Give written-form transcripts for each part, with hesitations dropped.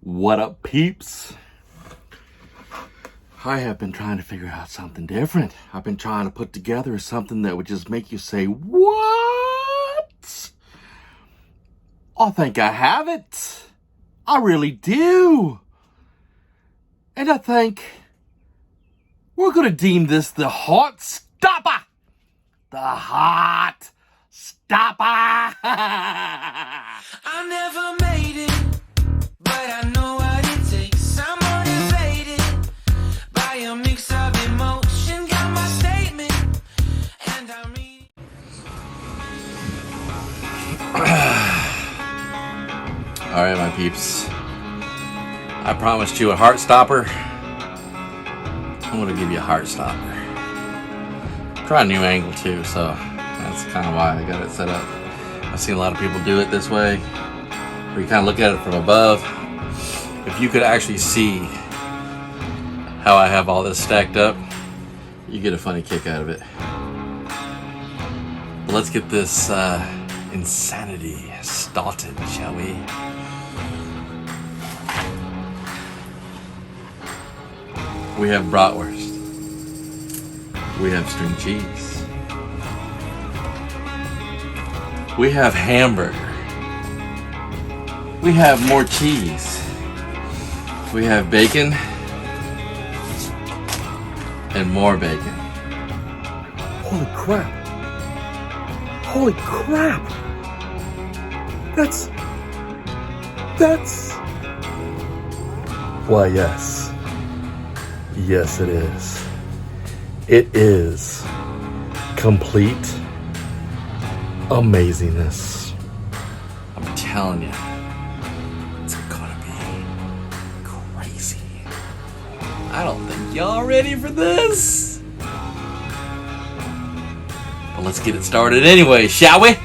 What up, peeps? I have been trying to figure out something different. I've been trying to put together something that would just make you say, what? I think I have it. I really do. And I think we're going to deem this the hot stopper. The hot stopper. I never made it, but I know what it takes. I'm motivated by a mix of emotion. Got my statement, and I read. All right, my peeps. I promised you a heart stopper. I'm going to give you a heart stopper. Try a new angle too, so that's kind of why I got it set up. I've seen a lot of people do it this way, where you kind of look at it from above. If you could actually see how I have all this stacked up, you get a funny kick out of it. But let's get this insanity started, shall we? We have bratwurst. We have string cheese. We have hamburger. We have more cheese. We have bacon and more bacon. Holy crap. Holy crap. That's... Why, yes. Yes, it is. It is complete amazingness. I'm telling you, it's gonna be crazy. I don't think y'all ready for this. But let's get it started anyway, shall we?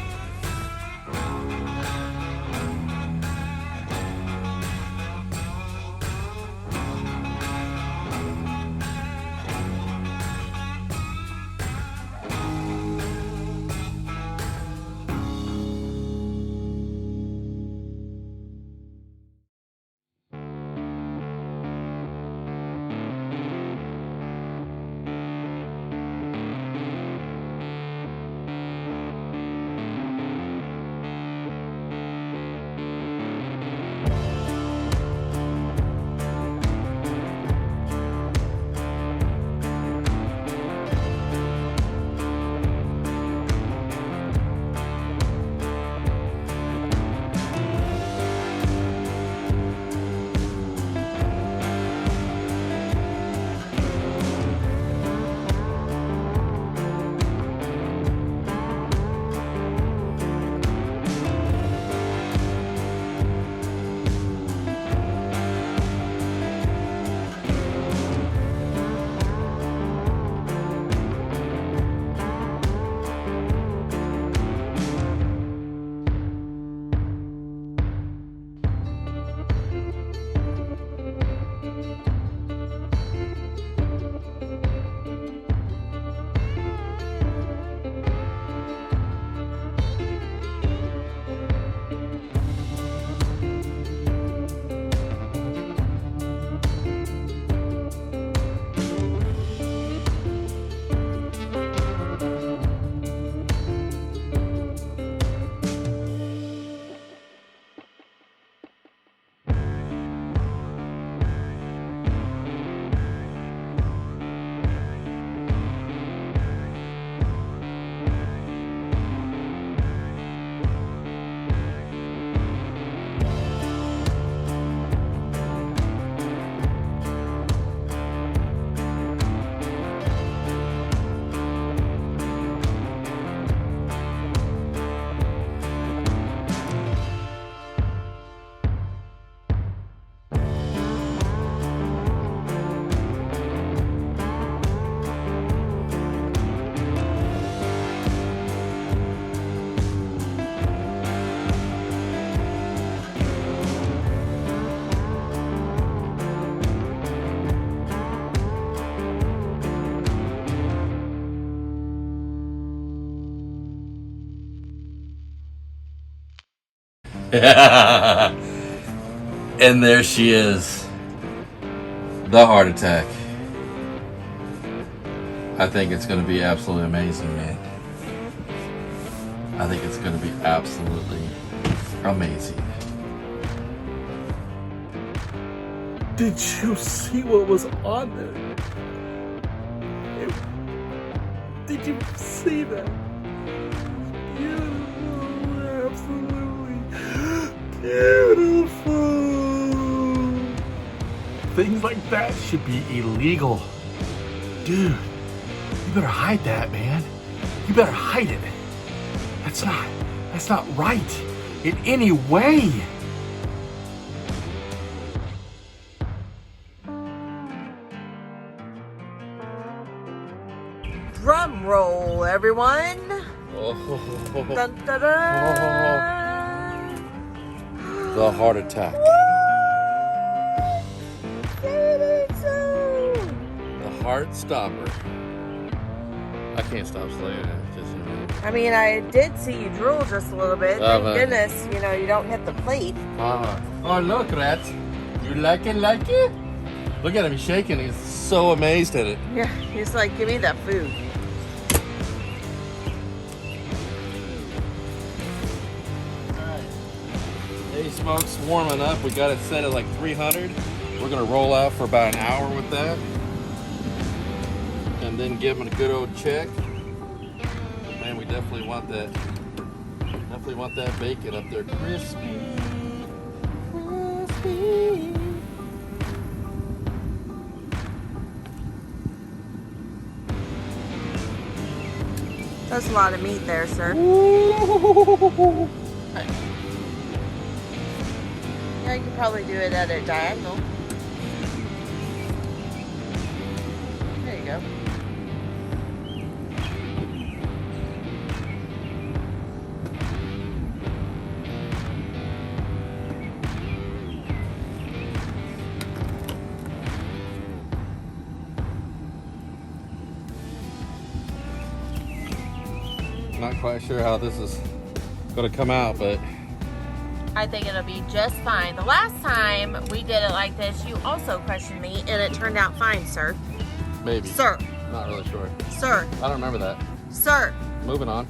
And there she is. The heart attack. I think it's going to be absolutely amazing, man. I think it's going to be absolutely amazing. Did you see what was on there? Did you see that? Beautiful, absolutely beautiful. Things like that should be illegal. Dude, you better hide that, man. You better hide it. That's not right in any way. Drum roll, everyone. Dun, dun, dun. The heart attack. The heart stopper. I can't stop saying it. Just, I mean, I did see you drool just a little bit. Thank man. goodness, you don't hit the plate. Oh, look, Rats. You like it? Look at him. He's shaking. He's so amazed at it. Yeah, he's like, give me that food. Smoke's warming up. We got it set at like 300. We're gonna roll out for about an hour with that, and then give them a good old check. Man, we definitely want that. Definitely want that bacon up there, crispy, crispy. That's a lot of meat there, sir. Yeah, you could probably do it at a diagonal. There you go. Not quite sure how this is gonna come out, but I think it'll be just fine. The last time we did it like this, you also questioned me, and it turned out fine, sir. maybe. Sir. Not really sure. Sir. I don't remember that. Sir. Moving on.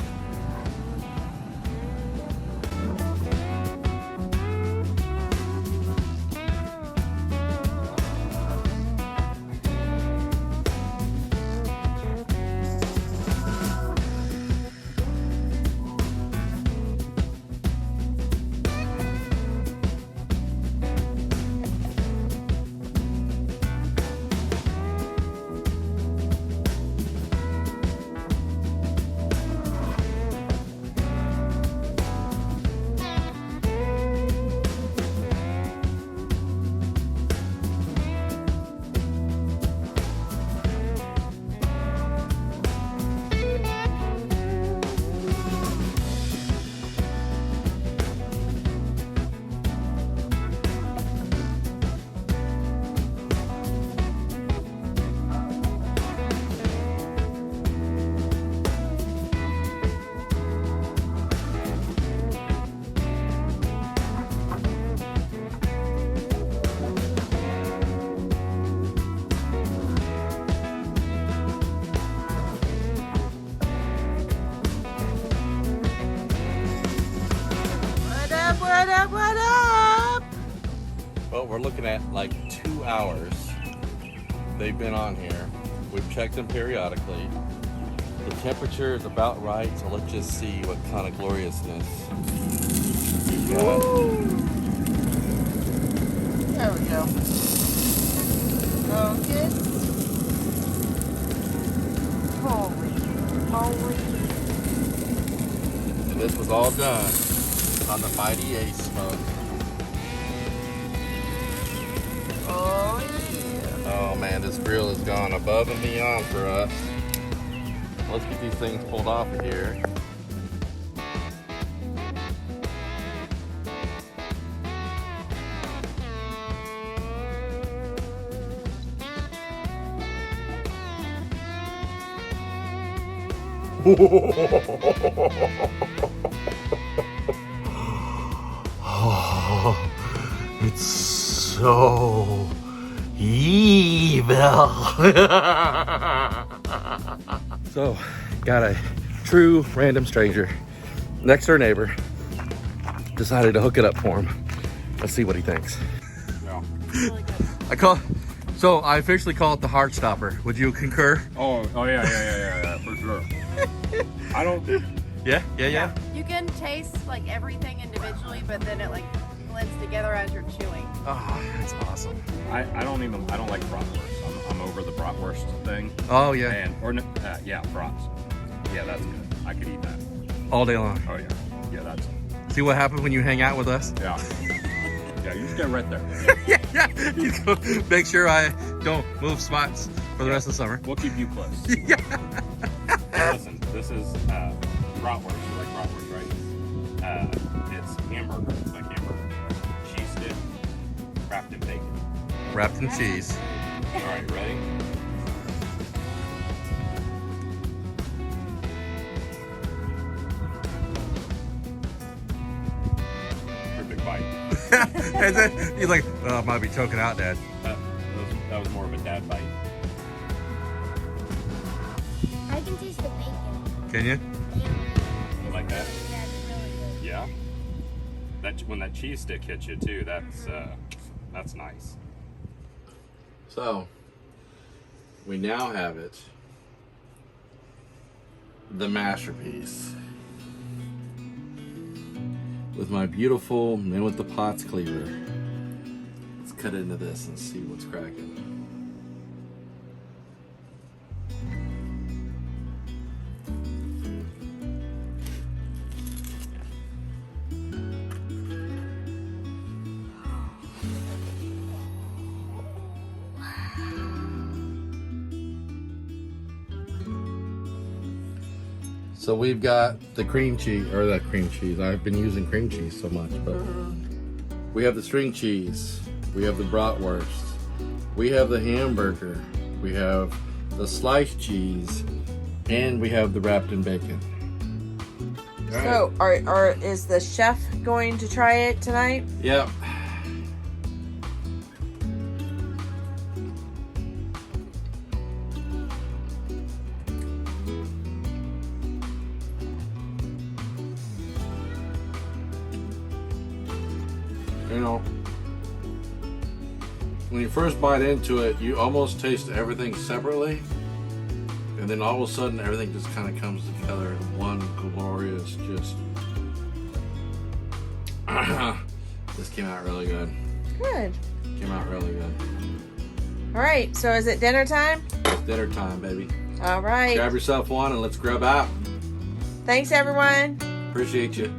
What up? Well, we're looking at like 2 hours they've been on here. We've checked them periodically. The temperature is about right, so let's just see what kind of gloriousness we've got. There we go. Focus. Holy. And this was all done on the mighty ASMOKE. Oh yeah. Oh man, this grill has gone above and beyond for us. Let's get these things pulled off of here. Oh, it's so evil. So, got a true random stranger, next door neighbor, decided to hook it up for him. Let's see what he thinks. Yeah. So I officially call it the heart stopper. Would you concur? Oh yeah, for sure. I don't. Yeah. You can taste like everything individually, but then it like blends together as you're chewing. Oh, that's awesome. I don't like bratwurst. I'm over the bratwurst thing. Oh yeah, Yeah, brats. Yeah, that's good. I could eat that. all day long. Oh yeah, that's. See what happens when you hang out with us? Yeah. Yeah, you just get right there. Yeah. You go make sure I don't move spots for the rest of the summer. We'll keep you close. Yeah. Listen, this is bratwurst. You like bratwurst, right? It's hamburger. It's like hamburger. Cheese stick wrapped in bacon. Wrapped in cheese. All right, ready? Pretty big bite. And then he's like, "Oh, I might be choking out, Dad." That was more of a dad bite. I can taste the bacon. Can you? You like that? Yeah, it's really good. Yeah. When that cheese stick hits you too, that's nice. So, we now have it. The masterpiece. With my beautiful Man with the Pots cleaver. Let's cut into this and see what's cracking. So we've got the cream cheese, or that cream cheese. I've been using cream cheese so much, but we have the string cheese, we have the bratwurst, we have the hamburger, we have the sliced cheese, and we have the wrapped in bacon. So, is the chef going to try it tonight? Yep. You know, when you first bite into it, you almost taste everything separately, and then all of a sudden everything just kind of comes together in one glorious this came out really good. Good. Came out really good. All right. So, is it dinner time? It's dinner time, baby. All right. Grab yourself one and let's grab out. Thanks, everyone. Appreciate you.